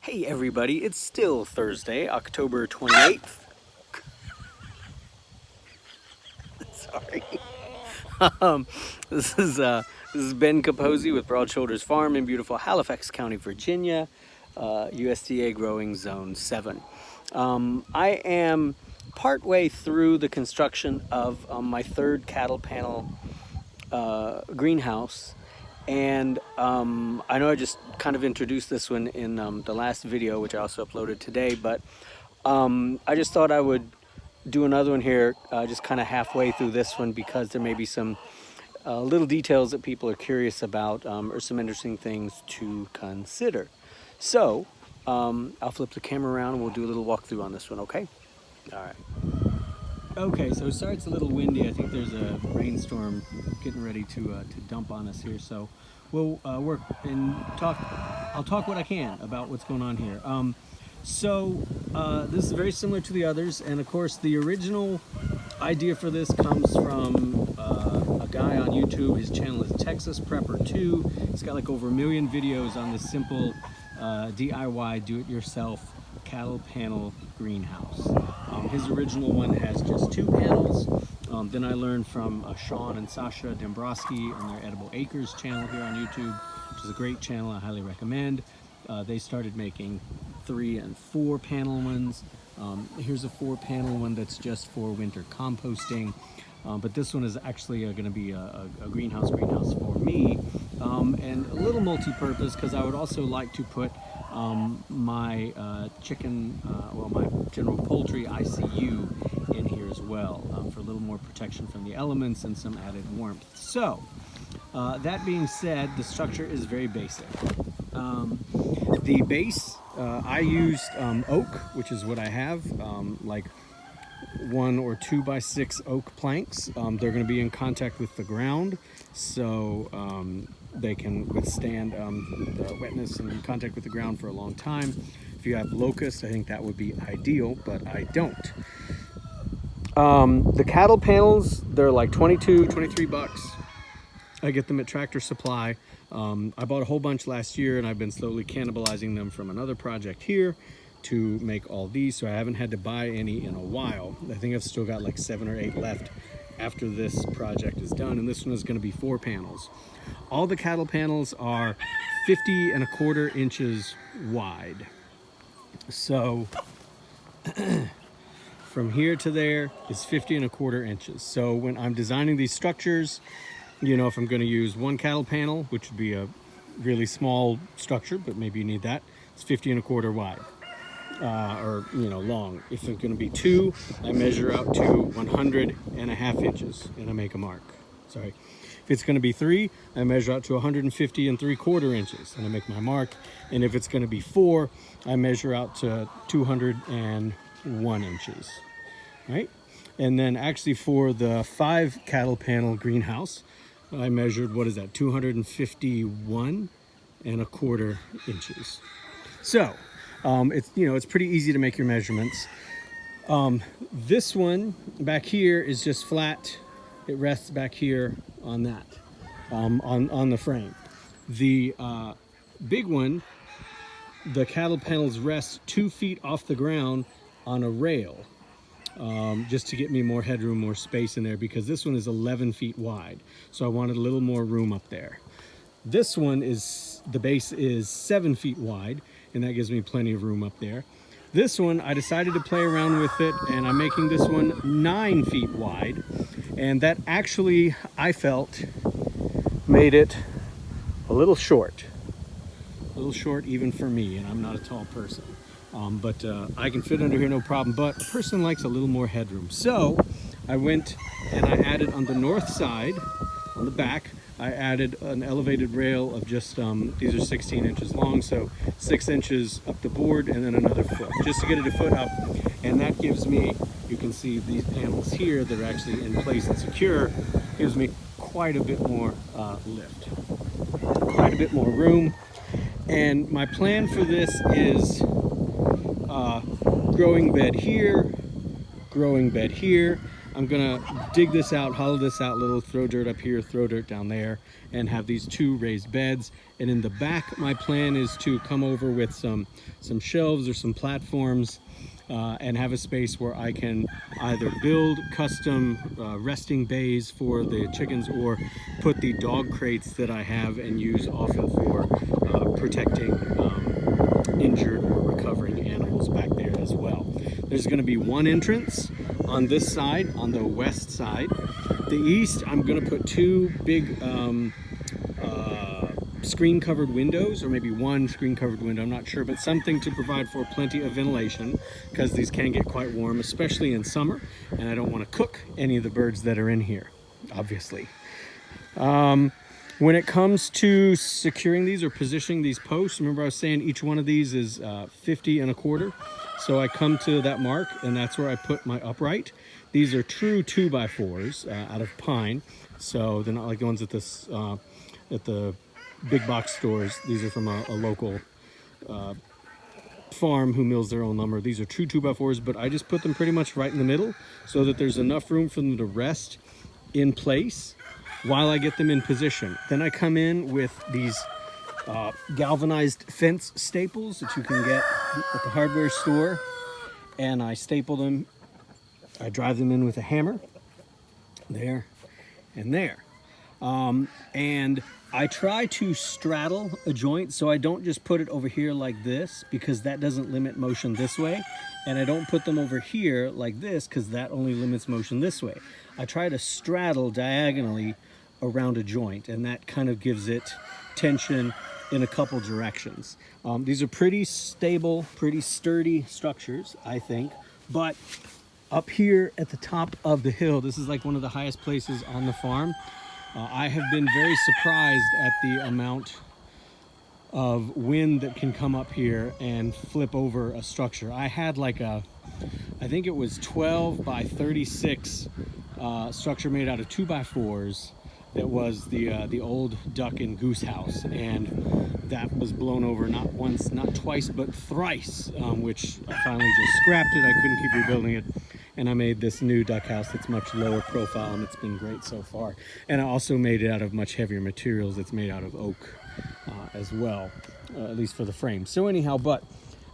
Hey everybody, it's still Thursday, October 28th. Sorry. Um, this is Ben Capozzi with Broad Shoulders Farm in beautiful Halifax County, Virginia, USDA Growing Zone 7. I am partway through the construction of my third cattle panel greenhouse. And I know I just kind of introduced this one in the last video, which I also uploaded today, but I just thought I would do another one here just kind of halfway through this one because there may be some little details that people are curious about or some interesting things to consider. So I'll flip the camera around and we'll do a little walkthrough on this one, okay? All right. Okay, so sorry it's a little windy. I think there's a rainstorm getting ready to dump on us here. So we'll work and talk. I'll talk what I can about what's going on here. This is very similar to the others, and of course the original idea for this comes from a guy on YouTube. His channel is Texas Prepper 2. He's got like over 1 million videos on this simple DIY do-it-yourself cattle panel greenhouse. His original one has just 2 panels. Then I learned from Sean and Sasha Dombrowski on their Edible Acres channel here on YouTube, which is a great channel I highly recommend. They started making 3 and 4 panel ones. Here's a 4 panel one that's just for winter composting. But this one is actually going to be a greenhouse for me, and a little multi-purpose because I would also like to put my chicken, my general poultry ICU in here as well for a little more protection from the elements and some added warmth. So that being said, the structure is very basic. The base, I used oak, which is what I have, like 1 or 2 by 6 oak planks. They're going to be in contact with the ground, so they can withstand the wetness and contact with the ground for a long time. If you have locust, I think that would be ideal, but I don't. The cattle panels, they're like 23 bucks. I get them at Tractor Supply. I bought a whole bunch last year, and I've been slowly cannibalizing them from another project here to make all these, so I haven't had to buy any in a while. I think I've still got like 7 or 8 left after this project is done, and this one is going to be 4 panels. All the cattle panels are 50¼ inches wide. So from here to there is 50¼ inches. So when I'm designing these structures, you know, if I'm going to use 1 cattle panel, which would be a really small structure, but maybe you need that, it's 50¼ wide. Or, you know, long. If it's going to be 2, I measure out to 100½ inches and I make a mark. Sorry. If it's going to be 3, I measure out to 150¾ inches and I make my mark. And if it's going to be 4, I measure out to 201 inches. Right? And then actually for the 5 cattle panel greenhouse, I measured, what is that, 251¼ inches. So it's pretty easy to make your measurements. This one back here is just flat. It rests back here on that, on the frame. The big one, the cattle panels rest 2 feet off the ground on a rail, just to get me more headroom, more space in there, because this one is 11 feet wide. So I wanted a little more room up there. This one is, the base is 7 feet wide, and that gives me plenty of room up there. This one, I decided to play around with it, and I'm making this one 9 feet wide, and that actually, I felt, made it a little short even for me, and I'm not a tall person. But I can fit under here no problem, but a person likes a little more headroom. So I went and I added on the north side, on the back, I added an elevated rail of just, these are 16 inches long, so 6 inches up the board and then another foot, just to get it a foot up. And that gives me, you can see these panels here that are actually in place and secure, gives me quite a bit more lift, quite a bit more room. And my plan for this is growing bed here, growing bed here. I'm gonna dig this out, hollow this out a little, throw dirt up here, throw dirt down there, and have these 2 raised beds. And in the back, my plan is to come over with some shelves or some platforms, and have a space where I can either build custom resting bays for the chickens, or put the dog crates that I have and use often for protecting injured or recovering animals back there as well. There's going to be 1 entrance on this side, on the west side. The east, I'm going to put 2 big screen covered windows, or maybe 1 screen covered window, I'm not sure, but something to provide for plenty of ventilation, because these can get quite warm, especially in summer, and I don't want to cook any of the birds that are in here, obviously. When it comes to securing these or positioning these posts, remember I was saying each one of these is 50 1/4. So I come to that mark, and that's where I put my upright. These are true 2x4s out of pine, so they're not like the ones at the big box stores. These are from a local farm who mills their own lumber. These are true 2x4s, but I just put them pretty much right in the middle so that there's enough room for them to rest in place while I get them in position. Then I come in with these galvanized fence staples that you can get at the hardware store, and I staple them. I drive them in with a hammer, there and there. And I try to straddle a joint, so I don't just put it over here like this, because that doesn't limit motion this way. And I don't put them over here like this, because that only limits motion this way. I try to straddle diagonally around a joint, and that kind of gives it tension in a couple directions. These are pretty stable, pretty sturdy structures, I think. But up here at the top of the hill, this is like one of the highest places on the farm. I have been very surprised at the amount of wind that can come up here and flip over a structure. I had like I think it was 12 by 36 structure made out of 2x4s. That was the old duck and goose house, and that was blown over not once, not twice, but thrice, which I finally just scrapped it. I couldn't keep rebuilding it, and I made this new duck house that's much lower profile, and it's been great so far. And I also made it out of much heavier materials. It's made out of oak as well, at least for the frame. So anyhow, but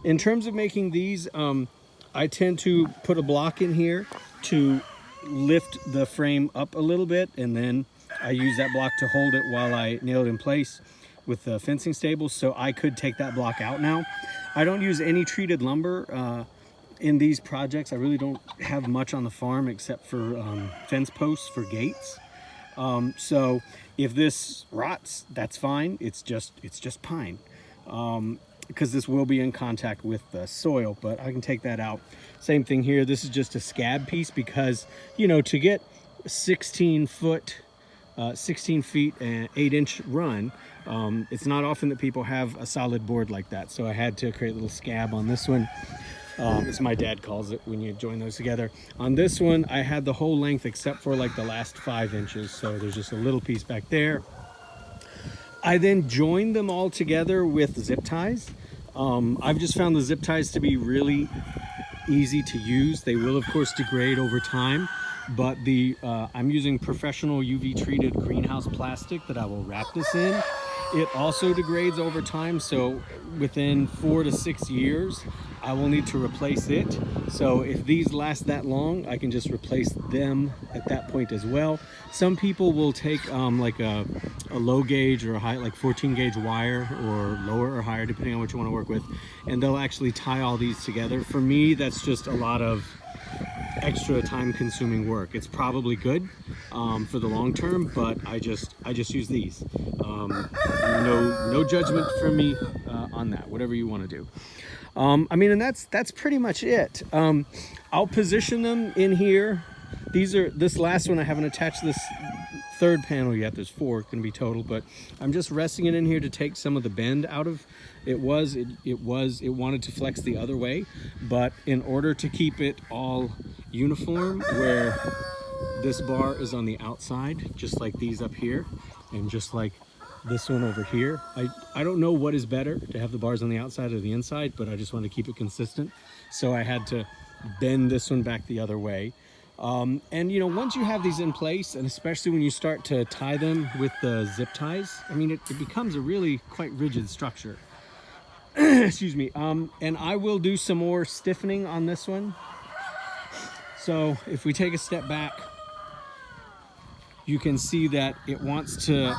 in terms of making these, I tend to put a block in here to lift the frame up a little bit, and then I use that block to hold it while I nail it in place with the fencing stables, so I could take that block out now. I don't use any treated lumber in these projects. I really don't have much on the farm except for fence posts for gates. So if this rots, that's fine. It's just pine, because this will be in contact with the soil, but I can take that out. Same thing here. This is just a scab piece, because, you know, to get 16 feet and 8-inch run, it's not often that people have a solid board like that. So I had to create a little scab on this one, as my dad calls it when you join those together. On this one, I had the whole length except for like the last 5 inches. So there's just a little piece back there. I then joined them all together with zip ties. I've just found the zip ties to be really easy to use. They will of course degrade over time, but I'm using professional UV treated greenhouse plastic that I will wrap this in. It also degrades over time, so within 4 to 6 years I will need to replace it. So if these last that long, I can just replace them at that point as well. Some people will take like a low gauge or a high, like 14 gauge wire, or lower or higher depending on what you want to work with, and they'll actually tie all these together. For me, that's just a lot of extra time consuming work. It's probably good for the long term, but I just use these. No judgment from me on that, whatever you want to do. I mean, and that's pretty much it. I'll position them in here. This last one, I haven't attached this third panel yet. There's 4 going to be total, but I'm just resting it in here to take some of the bend out of it. It wanted to flex the other way, but in order to keep it all uniform, where this bar is on the outside, just like these up here, and just like this one over here. I don't know what is better, to have the bars on the outside or the inside, but I just want to keep it consistent. So I had to bend this one back the other way. And you know, once you have these in place, and especially when you start to tie them with the zip ties, I mean, it becomes a really quite rigid structure. Excuse me. And I will do some more stiffening on this one. So if we take a step back, you can see that it wants to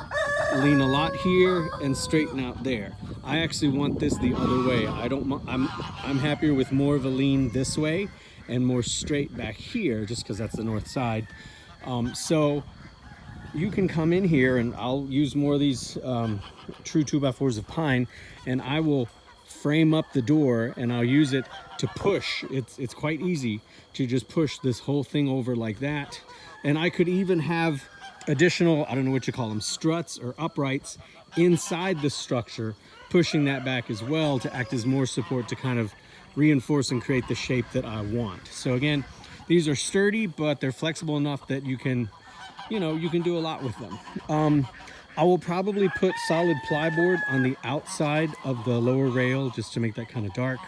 lean a lot here and straighten out there. I actually want this the other way. I'm happier with more of a lean this way and more straight back here, just because that's the north side. So you can come in here, and I'll use more of these true 2x4s of pine, and I will frame up the door, and I'll use it to push. It's quite easy to just push this whole thing over like that. And I could even have additional, I don't know what you call them, struts or uprights inside the structure, pushing that back as well to act as more support to kind of reinforce and create the shape that I want. So again, these are sturdy, but they're flexible enough that you can, you know, you can do a lot with them. I will probably put solid plyboard on the outside of the lower rail just to make that kind of dark,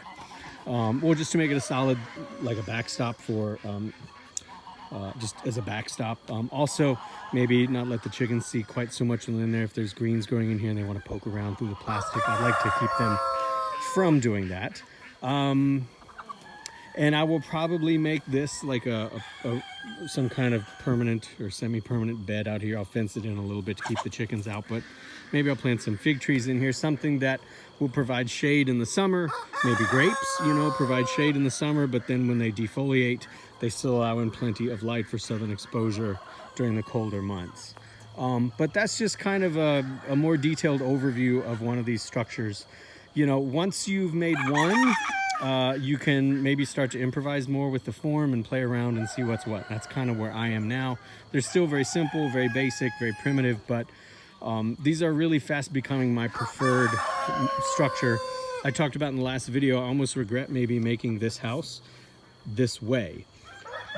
or just to make it a solid, like a backstop for just as a backstop. Also, maybe not let the chickens see quite so much in there. If there's greens growing in here and they want to poke around through the plastic, I'd like to keep them from doing that. And I will probably make this like some kind of permanent or semi-permanent bed out here. I'll fence it in a little bit to keep the chickens out, but maybe I'll plant some fig trees in here, something that will provide shade in the summer. Maybe grapes, you know, provide shade in the summer, but then when they defoliate, they still allow in plenty of light for southern exposure during the colder months. But that's just kind of a more detailed overview of one of these structures. You know, once you've made one, you can maybe start to improvise more with the form and play around and see what's what. That's kind of where I am now. They're still very simple, very basic, very primitive, but these are really fast becoming my preferred structure. I talked about in the last video, I almost regret maybe making this house this way.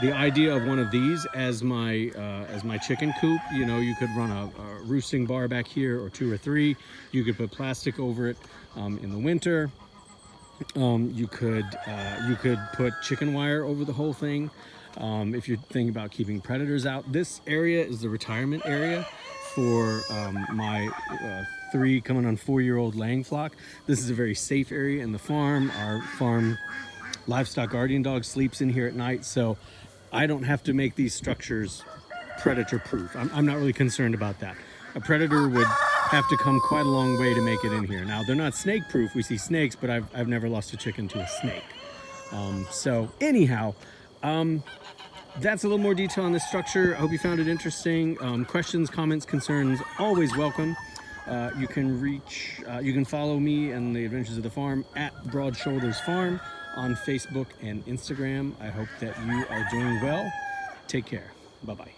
The idea of one of these as my chicken coop, you know, you could run a roosting bar back here, or 2 or 3. You could put plastic over it in the winter. You could put chicken wire over the whole thing. If you're thinking about keeping predators out, this area is the retirement area for my 3 coming on 4-year-old laying flock. This is a very safe area in the farm. Our farm livestock guardian dog sleeps in here at night, so I don't have to make these structures predator proof. I'm not really concerned about that. A predator would have to come quite a long way to make it in here. Now, they're not snake proof. We see snakes, but I've never lost a chicken to a snake. So anyhow, that's a little more detail on this structure. I hope you found it interesting. Questions, comments, concerns, always welcome. You can follow me and the Adventures of the Farm at Broad Shoulders Farm on Facebook and Instagram. I hope that you are doing well. Take care. Bye-bye.